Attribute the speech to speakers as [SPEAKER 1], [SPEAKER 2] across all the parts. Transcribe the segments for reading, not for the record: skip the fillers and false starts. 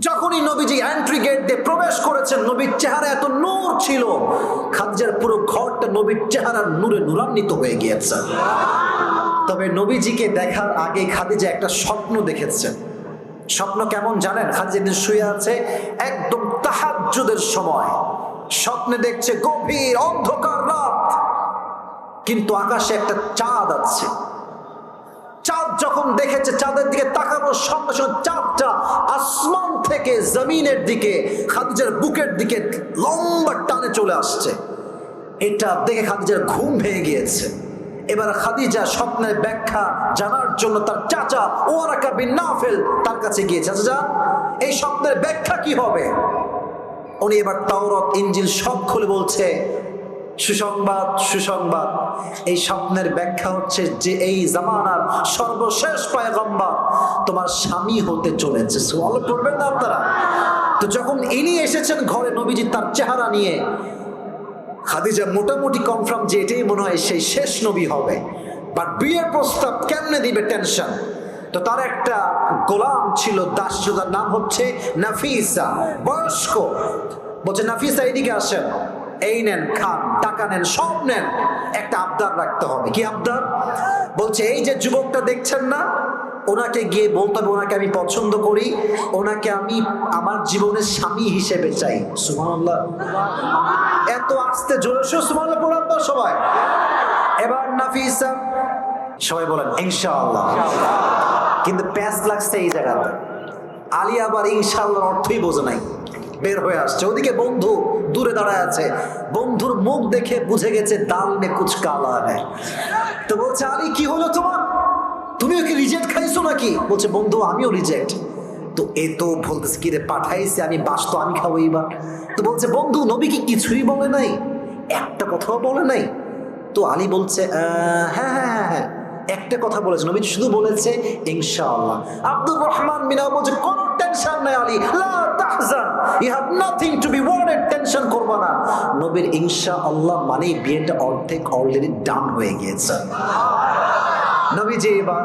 [SPEAKER 1] যখনই নবীজি entry gate দিয়ে প্রবেশ করেছেন, নবীর চেহারা এত নূর ছিল, খাদিজার পুরো ঘরটা নবীর চেহারার নূরে নূরান্বিত হয়ে গিয়েছে। তবে নবীজিকে দেখার আগে খাদিজা একটা স্বপ্ন দেখেছেন। স্বপ্ন কেমন জানেন? খাদিজা একদিন শুয়ে আছে, একদম তাহাজ্জুদের সময় স্বপ্নে দেখছে গভীর অন্ধকার রাত, কিন্তু আকাশে একটা চাঁদ আছে। চাঁদ যখন দেখেছে, চাঁদের দিকে তাকানোর সঙ্গে সঙ্গে চাঁদটা আসমান থেকে জমিনের দিকে খাদিজার বুকের দিকে লম্বা টানে চলে আসছে। এটা দেখে খাদিজার ঘুম ভেঙে গিয়েছে। এবার খাদিজা স্বপ্নের ব্যাখ্যা জানার জন্য তার চাচা ওয়ারাকা বিন নাফেল তার কাছে গিয়েছে। চাচা, এই স্বপ্নের ব্যাখ্যা কি হবে? উনি এবার তাওরাত ইনজিল সব খুলে বলছে, সুসংবাদ সুসংবাদ, এই স্বপ্নের ব্যাখ্যা হচ্ছে যে এই জামানার সর্বশেষ পয়গম্বর তোমার স্বামী হতে চলেছে। সুবহানাল্লাহ পড়বেন না আপনারা? তো যখন ইনি এসেছেন ঘরে, নবীজি তার চেহারা নিয়ে, খাদিজা মোটামুটি কনফার্ম যে এটাই মনে হয় সেই শেষ নবী হবে। বাট বিয়ের প্রস্তাব কেমনে দিবে, টেনশন। তো তার একটা গোলাম ছিল, দাসী, তার নাম হচ্ছে নাফিসা, বয়স্ক। বলছে, নাফিসা এদিকে আসেন, এই নেন, খান, টাকা নেন, সব নেন, একটা আবদার রাখতে হবে। কি আবদার? বলছে, এই যে যুবকটা দেখছেন না, ওনাকে গিয়ে বলতে হবে ওনাকে আমি পছন্দ করি, ওনাকে আমি আমার জীবনের স্বামী হিসেবে চাই। সুবহানাল্লাহ। এত আস্তে জোরে সুবহানাল্লাহ পড়ান তো সবাই। এবার নাফিসা, সবাই বলেন ইনশাআল্লাহ। কিন্তু প্যাঁচ লাগছে এই জায়গাতে। আলী আবার ইনশাআল্লাহ অর্থই বোঝে নাই, বের হয়ে আসছে। ওদিকে বন্ধু দূরে দাঁড়ায় আছে, বন্ধুর মুখ দেখে বুঝে গেছে দাল মে কুছ কালা হ্যায়। তো বলছে, আলী কি হলো তোমার? তুমিও কি রিজেক্ট খাইছো নাকি? বলছে, বন্ধু আমিও রিজেক্ট। তো এ তো বলতেছে, কি রে পাঠাইছে, আমি বাস তো আমি খাবো এইবার। তো বলছে, বন্ধু নবী কি কিছুই বলে নাই, একটা কথাও বলে নাই? তো আলী বলছে, হ্যাঁ হ্যাঁ হ্যাঁ হ্যাঁ, একটা কথা বলেছে, নবী শুধু বলেছে ইনশাআল্লাহ। আব্দুর রহমান মিনা বলছে, কোনো টেনশন নাই আলী, লা তাহজান, you have nothing to be worried, tension করবা না। নবীর ইনশাআল্লাহ মানে বিয়েটা অর্ধেক অলরেডি ডান হয়ে গিয়েছে। নবীজি এবার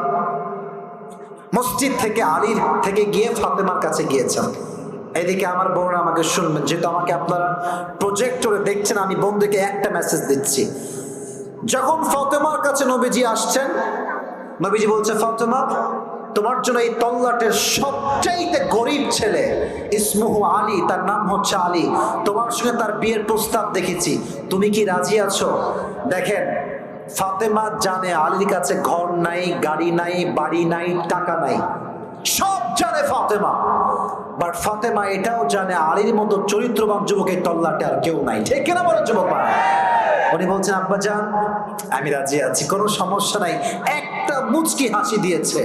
[SPEAKER 1] মসজিদ থেকে আলীর থেকে গিয়ে ফাতেমার কাছে গিয়েছেন। এদিকে আমার বোনরা আমাকে শুনবেন, যেহেতু আমাকে আপনারা প্রজেক্টরে দেখছেন, আমি বোনদেরকে একটা মেসেজ দিচ্ছি। যখন ফাতেমার কাছে নবীজি আসছেন, নবীজি বলছে, ফাতেমা তোমার জন্য এই তল্লাটের সবচাইতে গরিব ছেলে, ইসমুহু আলী, তার নাম হচ্ছে আলী, তোমার সঙ্গে তার বিয়ের প্রস্তাব দেখেছি, তুমি কি রাজি আছো? দেখেন, ফাতেমা জানে আলীর কাছে ঘর নাই, গাড়ি নাই, বাড়ি নাই, টাকা নাই, সব জানে ফাতেমা। বাট ফাতেমা এটাও জানে আলীর মতো চরিত্রবান যুবকের তল্লাটে আর কেউ নাই। ঠিক কিনা বলেন যুবক? উনি বলছেন, আব্বা জান আমি রাজি আছি, কোনো সমস্যা নাই। একটা মুচকি হাসি দিয়েছে।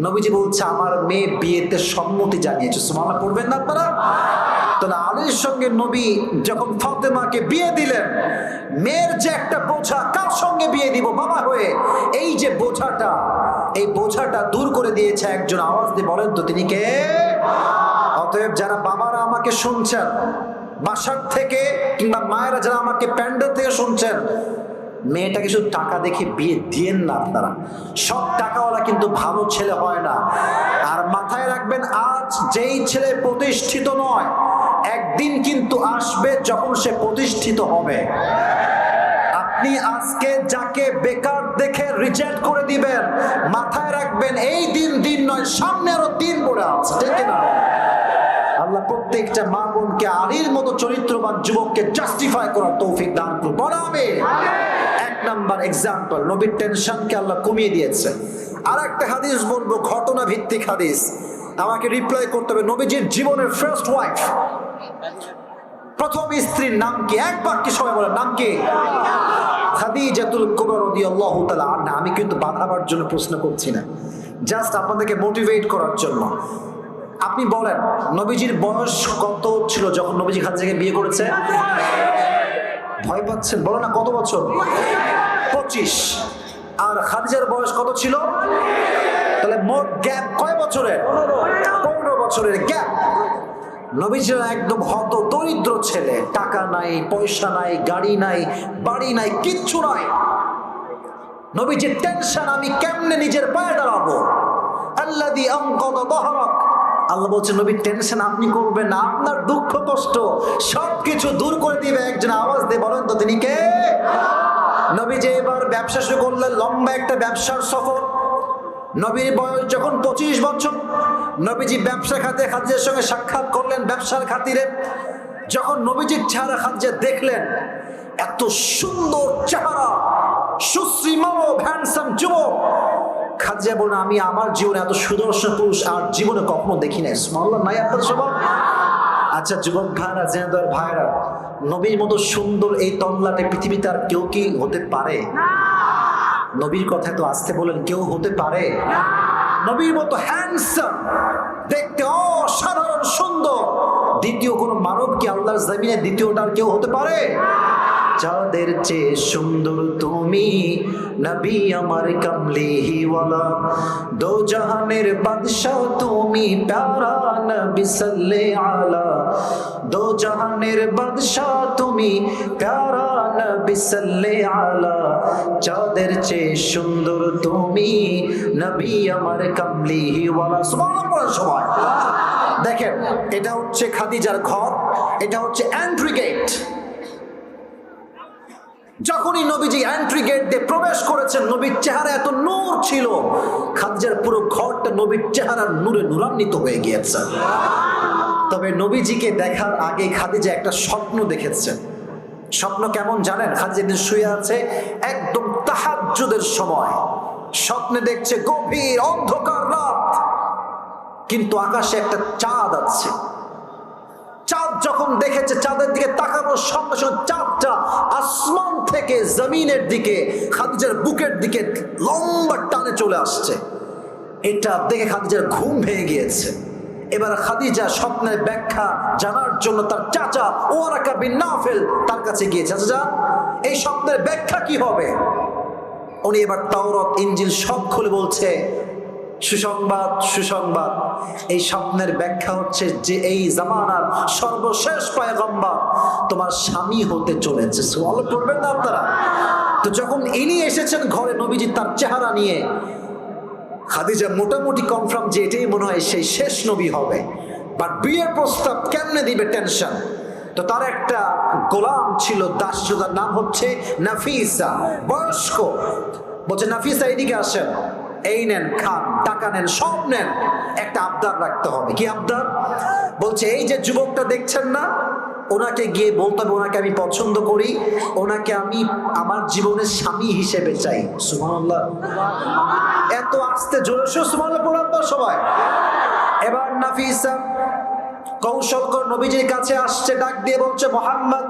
[SPEAKER 1] নবীজি বলছে, আমার মেয়ে বিয়েতে সম্মতি জানিয়েছে। সুবহানাল্লাহ পড়বেন না আপনারা? তাহলে আলীর সঙ্গে নবী যখন ফাতেমাকে বিয়ে দিলেন, মেয়ের যে একটা বোঝা, কার সঙ্গে বিয়ে দিব বাবা হয়ে, এই যে বোঝাটা, এই বোঝাটা দূর করে দিয়েছে একজন। আওয়াজ দিয়ে বলেন তো তিনি কে? অতএব যারা বাবারা আমাকে শুনছেন বাসার থেকে, কিংবা মায়েরা যারা আমাকে প্যান্ডেল থেকে শুনছেন, মেয়েটাকে শুধু টাকা দেখে বিয়ে দিয়েন না আপনারা। সব টাকাওয়ালা কিন্তু ভালো ছেলে হয় না। আর মাথায় রাখবেন, আজ যেই ছেলে প্রতিষ্ঠিত নয়, একদিন কিন্তু আসবে যখন সে প্রতিষ্ঠিত হবে। আপনি আজকে যাকে বেকার দেখে রিজেক্ট করে দিবেন, মাথায় রাখবেন এই দিন দিন নয়, সামনে আরো দিন পড়ে আছে। ঠিক না? আল্লাহ প্রত্যেকটা মা বোনকে আলীর মতো চরিত্রবান যুবককে জাস্টিফাই করার তৌফিক দান করুন। বলো আমিন। এক নাম্বার এক্সাম্পল, নবীর টেনশনকে আল্লাহ কমিয়ে দিয়েছে। আর একটা হাদিস বলবো, ঘটনা ভিত্তিক হাদিস, আমাকে রিপ্লাই করতে হবে। নবীজির জীবনের ফার্স্ট ওয়াইফ, প্রথম স্ত্রীর নাম কি? এক বাক্যে সবাই বলেন, নাম কি? খাদিজাতুল কুবরা রাদিয়াল্লাহু তাআলা আনহা। আমি কিন্তু বাধাবার জন্য প্রশ্ন করছি না, জাস্ট আপনাদেরকে মোটিভেট করার জন্য। আপনি বলেন, নবীজির বয়স কত ছিল যখন নবীজি খাদিজাকে বিয়ে করেছে? ভয় পাচ্ছেন? বলো না, কত বছর? 25। আর খাদিজার বয়স কত ছিল? তাহলে মোট গ্যাপ কয় বছরের? 15 বছরের গ্যাপ। নবীজি একদম হত দরিদ্র ছেলে, টাকা নাই, পয়সা নাই, গাড়ি নাই, বাড়ি নাই, কিচ্ছু নাই। নবীজির টেনশন, আমি কেমনে নিজের পায়ে দাঁড়াবো। আল্লাযী আনকাযা যাহরাক, আল্লাহ বলছে নবী টেনশন আপনি করবেন না, আপনার দুঃখ কষ্ট সবকিছু দূর করে দিবে একজন। আওয়াজ দিয়ে বলেন তো তিনি কে? নবী যে এবার ব্যবসা শুরু করলেন, লম্বা একটা ব্যবসার সফর। নবীর বয়স যখন 25 বছর, নবীজি ব্যবসা খাতে খাদিজার সঙ্গে সাক্ষাৎ করলেন ব্যবসার খাতিরে। যখন নবীজির চেহারা খাদিজা দেখলেন, এত সুন্দর চেহারা, সুশ্রীমানব হ্যান্ডসাম যুবক, খাদিজা বলেন আমি আমার জীবনে এত সুদর্শন পুরুষ আর জীবনে কখনো দেখি নাই। সুবহানাল্লাহ, নাই আপনার সবার? আচ্ছা যুবক ভাইরা, জেনারেল ভাইরা, নবীর মতো সুন্দর এই তল্লাটে পৃথিবীতে আর কেউ কি হতে পারে? নবীর কথা তো আসতে বলেন, কেউ হতে পারে? নবীর মতো হ্যান্ডসাম, দেখতে অসাধারণ সুন্দর দ্বিতীয় কোন মানব কি আল্লাহর জমিনে দ্বিতীয়টার কেউ হতে পারে? যাদের চেয়ে সুন্দর তুমি নবী আমার কামলিওয়ালা, দো জাহানের বাদশাহ তুমি প্যারা নবী সাল্লে আলা, দো জাহানের বাদশাহ তুমি প্যারা নবী সাল্লে আলা, যাদের চেয়ে সুন্দর তুমি নবী আমার কামলিওয়ালা। সুবহানাল্লাহ সবাই। দেখেন এটা হচ্ছে খাদিজার ঘর, এটা হচ্ছে এন্ট্রি গেট। যখনই নবীজি এন্ট্রি গেট দিয়ে প্রবেশ করেছেন, নবীর চেহারা এত নূর ছিল, খাদিজার পুরো ঘরটা নবীর চেহারার নূরে নূরান্বিত হয়ে গিয়েছে। তবে নবীজিকে দেখার আগে খাদিজা একটা স্বপ্ন দেখেছেন। স্বপ্ন কেমন জানেন? খাদিজা দিন শুয়ে আছে একদম তাহাজ্জুদের সময়, স্বপ্নে দেখছে গভীর অন্ধকার রাত, কিন্তু আকাশে একটা চাঁদ আছে। চাঁদ যখন দেখেছে, চাঁদের দিকে তাকানোর সঙ্গে সঙ্গে চাঁদটা আসমান থেকে জমিনের দিকে, খাদিজার বুকের দিকে লম্বা টানে চলে আসছে। এটা দেখে খাদিজার ঘুম ভেঙে গিয়েছে। এবার খাদিজা স্বপ্নের ব্যাখ্যা জানার জন্য তার চাচা ওয়ারাকা বিন নাফেল তার কাছে গিয়েছে। চাচা, এই স্বপ্নের ব্যাখ্যা কি হবে? উনি এবার তাওরাত ইনজিল সব খুলে বলছে, সুসংবাদ সুসংবাদ, এই স্বপ্নের ব্যাখ্যা হচ্ছে যে এই জামানার সর্বশেষ পয়গম্বর তোমার স্বামী হতে চলেছে। সুবহানাল্লাহ পড়বেন না আপনারা? তো যখন ইনি এসেছেন ঘরে নবীজি তার চেহারা নিয়ে, খাদিজা মোটামুটি কনফার্ম যে এটাই মনে হয় সেই শেষ নবী হবে। বাট বিয়ের প্রস্তাব কেমনে দিবে, টেনশন। তো তার একটা গোলাম ছিল, দাস, তার নাম হচ্ছে নাফিসা, বয়স্ক। বলছে নাফিসা এদিকে আসেন, এই নেন, খান, টাকা নেন, সব নেন, একটা আবদার রাখতে হবে। কি আবদার? বলছে এই যে যুবকটা দেখছেন না, ওনাকে গিয়ে বলতে হবে ওনাকে আমি পছন্দ করি, ওনাকে আমি আমার জীবনের স্বামী হিসেবে চাই। সুবহানাল্লাহ, এত আস্তে জোরে সুবহানাল্লাহ পড়ান তো সবাই। এবার নাফিসা কৌশল করে নবীজির কাছে আসছে, ডাক দিয়ে বলছে মুহাম্মদ,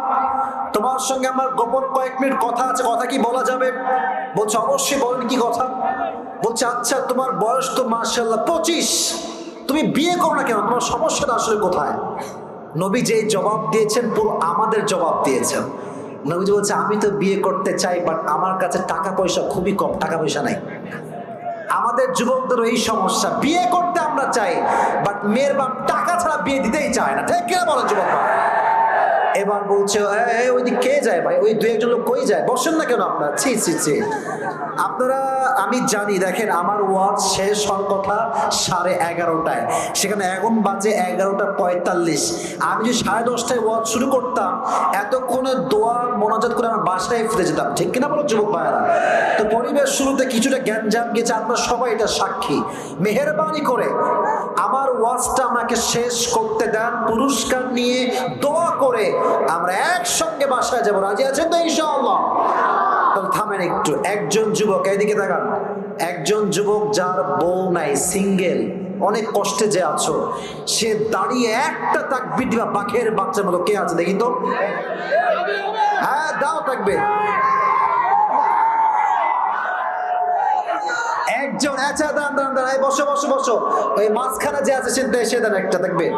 [SPEAKER 1] তোমার সঙ্গে আমার গোপন কয়েক মিনিট কথা আছে, কথা কি বলা যাবে? বলছে অবশ্যই বলেন, কি কথা? বলছে আচ্ছা তোমার বয়স তো মাশাআল্লাহ 25, তুমি বিয়ে করো না কেন? তোমার সমস্যাটা আসলে কোথায়? নবী যেই জবাব দিয়েছেন পুরো আমাদের জবাব দিয়েছেন। নবীজি বলছে আমি তো বিয়ে করতে চাই, বাট আমার কাছে টাকা পয়সা খুবই কম, টাকা পয়সা নাই। আমাদের যুবকদেরও এই সমস্যা, বিয়ে করতে আমরা চাই, বাট মেয়ের বাপ টাকা ছাড়া বিয়ে দিতেই চায় না। ঠিক কিনা বলেন যুবক? এবার বলছে ওই দিক কে যায় ভাই, ওই দু একজন লোক কই যায়, বসেন না কেন আপনারা? ছি ছি ছি, আপনারা, আমি জানি, দেখেন আমার ওয়াজ শেষ হওয়ার কথা 11:30টায়, সেখানে এখন বাজে 11:45। আমি যদি 10:30টায় ওয়াজ শুরু করতাম, এতক্ষণে দোয়া মোনাজাত করে আমার বাসায় ফিরে যেতাম। ঠিক কিনা বলো যুবক ভাইয়েরা? তো পরিবেশ শুরুতে কিছুটা জ্ঞানজাম গেছে, আপনারা সবাই এটা সাক্ষী। মেহেরবানি করে আমার ওয়াজটা আমাকে শেষ করতে দেন, পুরস্কার নিয়ে দোয়া করে আমরা একসঙ্গে বাসায় যাবো। রাজি আছেন তো ইনশাআল্লাহ? তাহলে থামেন একটু। একজন যুবক, এদিকে দেখান, একজন যুবক যার বউ নাই, সিঙ্গেল, অনেক কষ্টে যে আছো, সে দাঁড়িয়ে একটা তাকবীর দিবা বাঘের বাচ্চার মতো। কে আছে দেখি তো? হ্যাঁ দাও তাকবীর। একজন, আচ্ছা দাঁড়ান দাঁড়ান দাঁড়ান, বসো বসো বসো, ওই মাঝখানে যে আছে সে এসে দেন একটা তাকবীর।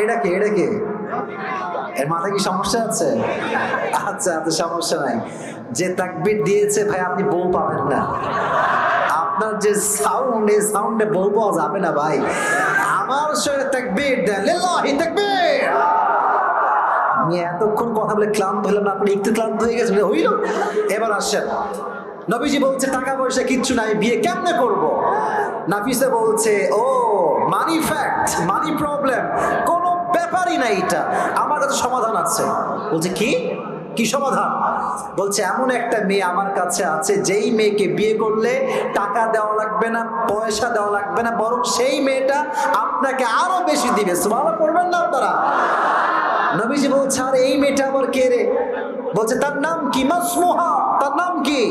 [SPEAKER 1] এটা কি? এটা কি? এর মাথায় কি সমস্যা আছে? আচ্ছা আচ্ছা, সমস্যা নাই। যে তাকবীর দিয়েছে ভাই, আপনি বউ পাবেন না। আপনার যে সাউন্ড, এই সাউন্ডে বউ পাওয়া যাবে না ভাই। আমার সাথে তাকবীর দেন, লিল্লাহি তাকবীর। আমি এতক্ষণ কথা বলে ক্লান্ত হলাম না, আপনি একটু ক্লান্ত হয়ে গেছেন? হইল। এবার আসেন, নবীজি বলছে টাকা পয়সা কিচ্ছু নাই, বিয়ে কেমনে করব? নাফিসা বলছে ও মানি ফ্যাক্ট, মানি প্রবলেম, কোনো ব্যাপারই না, এটা আমার কাছে সমাধান আছে। বলছে কি কি সমাধান? বলছে এমন একটা মেয়ে আমার কাছে আছে, যেই মেয়েকে বিয়ে করলে টাকা দেওয়া লাগবে না, পয়সা দেওয়া লাগবে না, বরং সেই মেয়েটা আপনাকে আরো বেশি দিবে। সুবহানাল্লাহ পড়বেন না আপনারা? নবীজি বলছে আর এই মেয়েটা আবার কে রে? বলছে তার নাম কি? মাসমুহা, তার নাম কি?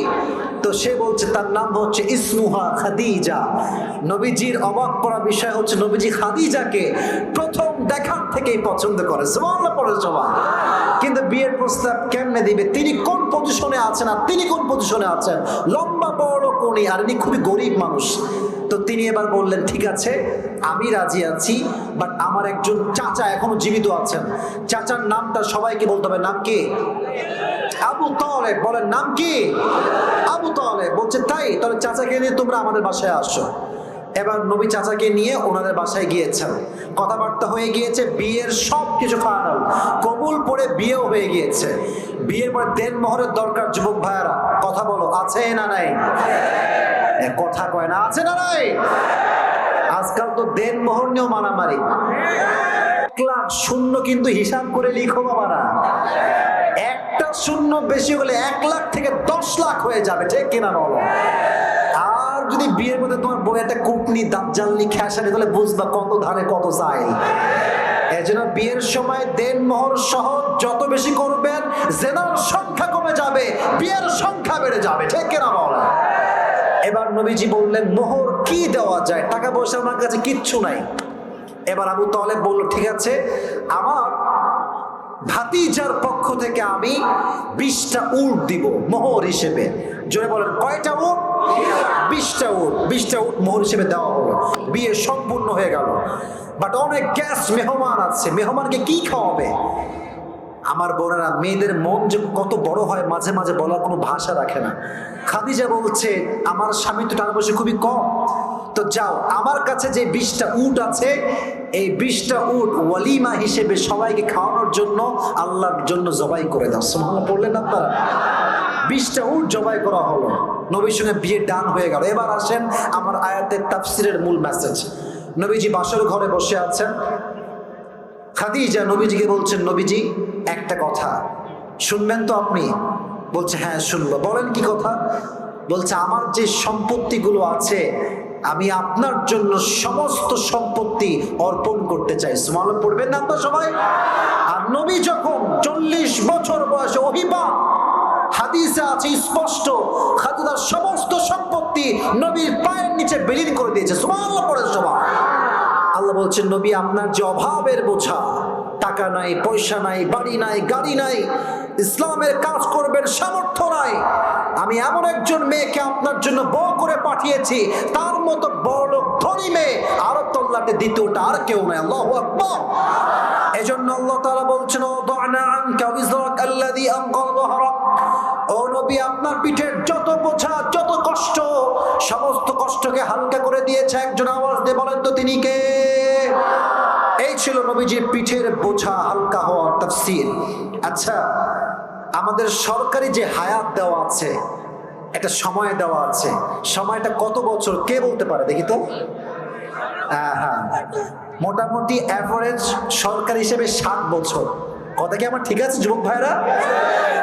[SPEAKER 1] তো সে বলছে তার নাম হচ্ছে ইসমুহা খাদিজা। নবীজির অবাক করা বিষয় হচ্ছে নবীজি খাদিজাকে প্রথম দেখার থেকেই পছন্দ করে। সুবহানাল্লাহ পড়ে সবাই। কিন্তু বিয়ের প্রস্তাব কেমনে দিবে? তিনি কোন পজিশনে আছেন আর তিনি কোন পজিশনে আছেন? লম্বা বড় কোনি, আর ইনি খুবই গরিব মানুষ। তো তিনি এবার বললেন ঠিক আছে আমি রাজি আছি, বাট আমার একজন চাচা এখনো জীবিত আছেন। চাচার নামটা সবাইকে বলতে হবে। নাম কি? আবু তালেব। বলেন নাম কি? আবু তালেব। বলছে তাই, তাহলে চাচাকে নিয়ে তোমরা আমাদের বাসায় আসো। এবার নবী চাচাকে নিয়ে ওনাদের বাসায় গিয়েছেন, কথাবার্তা হয়ে গিয়েছে, বিয়ের সব কিছু ফাইনাল, কবুল পড়ে বিয়েও হয়ে গিয়েছে। বিয়ের পরে দেনমোহরের দরকার। যুবক ভাইয়ারা কথা বলো, আছে না নাই? কথা কয় না, আছে না নাই? আজকাল তো দেনমোহর নিয়েও মারামারি। 1 লাখ শূন্য কিন্তু হিসাব করে লিখো বাবারা, একটা শূন্য বেশি হলে 1 লাখ থেকে 10 লাখ হয়ে যাবে, ঠিক কিনা বলো? আর যদি বিয়ের মধ্যে তোমার বউ একটা কুটনি দাজ্জালনি খেসানি, তাহলে বুঝবা কত ধারে কত চাই। এজন্য বিয়ের সময় দেনমোহর সহ যত বেশি করবেন, জেনার সংখ্যা কমে যাবে, বিয়ের সংখ্যা বেড়ে যাবে, ঠিক কিনা বলো? এবার নবীজি বললেন মোহর কি দেওয়া যায়? টাকা পয়সা আমার কাছে কিচ্ছু নাই। এবার আবু তালেব বলল ঠিক আছে, আমার ভাতিজার পক্ষ থেকে আমি 20টা উট দিব মোহর হিসেবে। জোরে বলেন কয়টা উট? 20টা উট। 20টা উট মোহর হিসেবে দেওয়া হলো। বিয়ে সম্পূর্ণ হয়ে গেল। বাট অনেক গেস্ট মেহমান আছে, মেহমানকে কি খাওয়াবে? আমার বোনেরা, মেয়েদের মন যে কত বড় হয় মাঝে মাঝে বলার কোনো ভাষা রাখে না। খাদিজা বলছে আমার স্বামী তো টাকা পয়সা খুবই কম, তো যাও আমার কাছে যে 20টা উট আছে, এই 20টা উট ওয়ালিমা হিসেবে সবাইকে খাওয়ানোর জন্য আল্লাহর জন্য জবাই করে দাও। সুবহানাল্লাহ পড়লেন আপনারা? 20টা উট জবাই করা হলো, নবীর সঙ্গে বিয়ে ডান হয়ে গেল। এবার আসেন আমার আয়াতের তাফসিরের মূল মেসেজ। নবীজি বাসর ঘরে বসে আছেন, খাদিজা নবীজিকে বলছেন নবীজি একটা কথা শুনবেন তো আপনি? বলছে হ্যাঁ শুনবো। বলেন কি কথা? বলছে আমার যে সম্পত্তিগুলো আছে আমি আপনার জন্য সমস্ত সম্পত্তি অর্পণ করতে চাই। সুবহানাল্লাহ পড়বেন না তো সবাই? আর নবী যখন 40 বছর বয়সে ওহিবা, হাদিসে আছে স্পষ্ট, খাদিজার সমস্ত সম্পত্তি নবীর পায়ের নিচে বিলীন করে দিয়েছে। সুবহানাল্লাহ পড়ে সবাই। আল্লাহ বলছেন নবী আপনার যে অভাবের বোঝা, টাকা নাই, পয়সা নাই, বাড়ি নাই, গাড়ি নাই, ইসলামের কাজ করবেন সামর্থ্য নাই, আমি এমন একজন মেয়েকে আপনার জন্য বউ করে পাঠিয়েছি, তার মতো বড় ধনী মেয়ে আরব তল্লাটে দ্বিতীয়টা আর কেউ নাই। আল্লাহু আকবার। এজন্য আল্লাহ তাআলা বলছেন ওয়াদানা আনকা ওয়িজরাক আল্লাযী আনকাযা যাহরাক, ও নবী আপনার পিঠের যত বোঝা, যত কষ্ট, সমস্ত কষ্টকে হালকা করে দিয়েছে। একজন আওয়াজ দিয়ে বলেন তো তিনি কে? এই ছিল নবীজির পিঠের বোঝা হালকা হওয়ার তাফসীর। আচ্ছা, আমাদের সরকারি যে হায়াত দেওয়া আছে, একটা সময় দেওয়া আছে, সময়টা কত বছর কে বলতে পারে দেখি তো? হ্যাঁ, মোটামুটি অ্যাভারেজ সরকার হিসেবে 60 বছর। কথা কি আমার ঠিক আছে যুবক ভাইরা?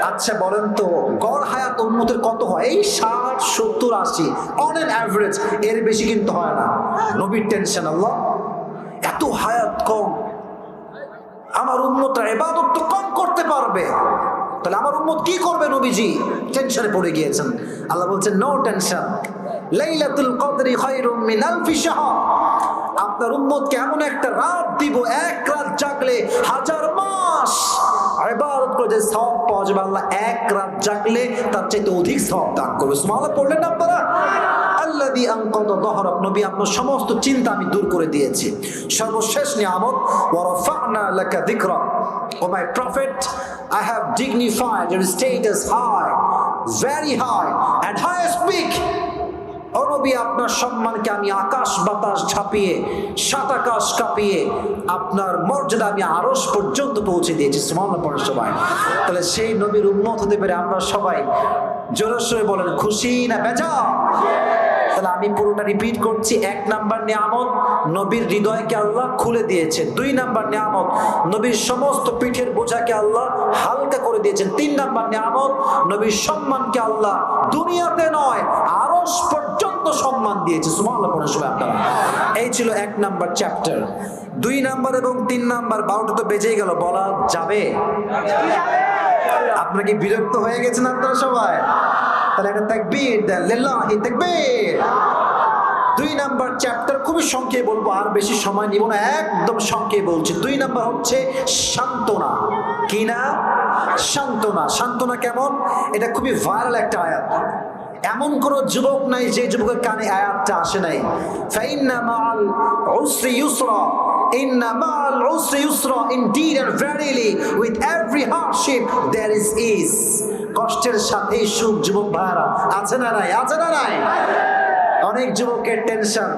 [SPEAKER 1] আচ্ছা বলেন তো গড় হায়াত উম্মতের কত হয়? এই 60, 70, 80 অন এন অ্যাভারেজ, এর বেশি কিন্তু হয় না। নবীর টেনশন আল্লাহ এত হায়াত কম, আমার উম্মতরা ইবাদত তো কম করতে পারবে, তাহলে আমার উম্মত কি করবে? নবীজি টেনশনে পড়ে গিয়েছেন। আল্লাহ বলছেন নো টেনশন, লাইলাতুল কদরি খায়রুম মিন আলফি শাহর, আপনার উম্মতকে এমন একটা রাত দিব, এক রাত জাগলে 1000 মাস ইবাদত করে যে সওয়াব পাওয়া যাবে, আল্লাহ এক রাত জাগলে তার চাইতে অধিক সওয়াব দান করবে। সুবহানাল্লাহ পড়লেন না আপনারা? আল্লাযী আনকাযা যাহরাক, নবী আপনার সমস্ত চিন্তা আমি দূর করে দিয়েছি। সর্বশেষ নিয়ামত ওয়া রাফা'না লাকা যিকরাক, O my prophet, I have dignified your status high, very high and highest peak. ও নবী, আপনার সম্মানকে আমি আকাশ বাতাস ঝাঁপিয়ে, সাত আকাশ কাঁপিয়ে আপনার মর্যাদা আমি আরশ পর্যন্ত পৌঁছে দিয়েছি। সুবহানাল্লাহ পড়েন সবাই। তাহলে সেই নবীর উম্মত হতে পেরে আমরা সবাই জোরে সোরে বলেন খুশি না বেজার? তাহলে আমি পুরোটা রিপিট করছি। 1 নাম্বার নিয়ামত, নবীর হৃদয়কে আল্লাহ খুলে দিয়েছেন। 2 নাম্বার নিয়ামত, নবীর সমস্ত পিঠের বোঝাকে আল্লাহ হালকা করে দিয়েছেন। 3 নাম্বার নিয়ামত, নবীর সম্মানকে আল্লাহ দুনিয়াতে নয় আরশ পর্যন্ত সম্মান দিয়েছে। সুবহানাল্লাহ পড়েন সবাই আপনারা। এই ছিল 1 নাম্বার চ্যাপ্টার। 2 নাম্বার এবং 3 নাম্বার 12টা তো বেজেই গেল, বলা যাবে? আপনারা কি বিরক্ত হয়ে গেছেন আপনারা সবাই? তাহলে একটা তাকবীর দেন, লিল্লাহি তাকবীর। 2 নাম্বার চ্যাপ্টার খুবই সংক্ষেপে বলবো, আর বেশি সময় নিব না, একদম সংক্ষেপে বলছি। 2 নাম্বার হচ্ছে সান্ত্বনা। কি না? সান্ত্বনা। সান্ত্বনা কেমন? এটা খুবই ভাইরাল একটা আয়াত। এমন কোন যুবক নাই যে যুবকের কানে আয়াতটা আসে নাই। ফাইন্না মাআল উসরি ইউসরা, inna ma'al usri yusra, indeed and verily with every hardship there is ease. কষ্টের সাথে সুখ। যুবক ভাইরা আছে না নাই? আছে না নাই? অনেক যুবকের টেনশন,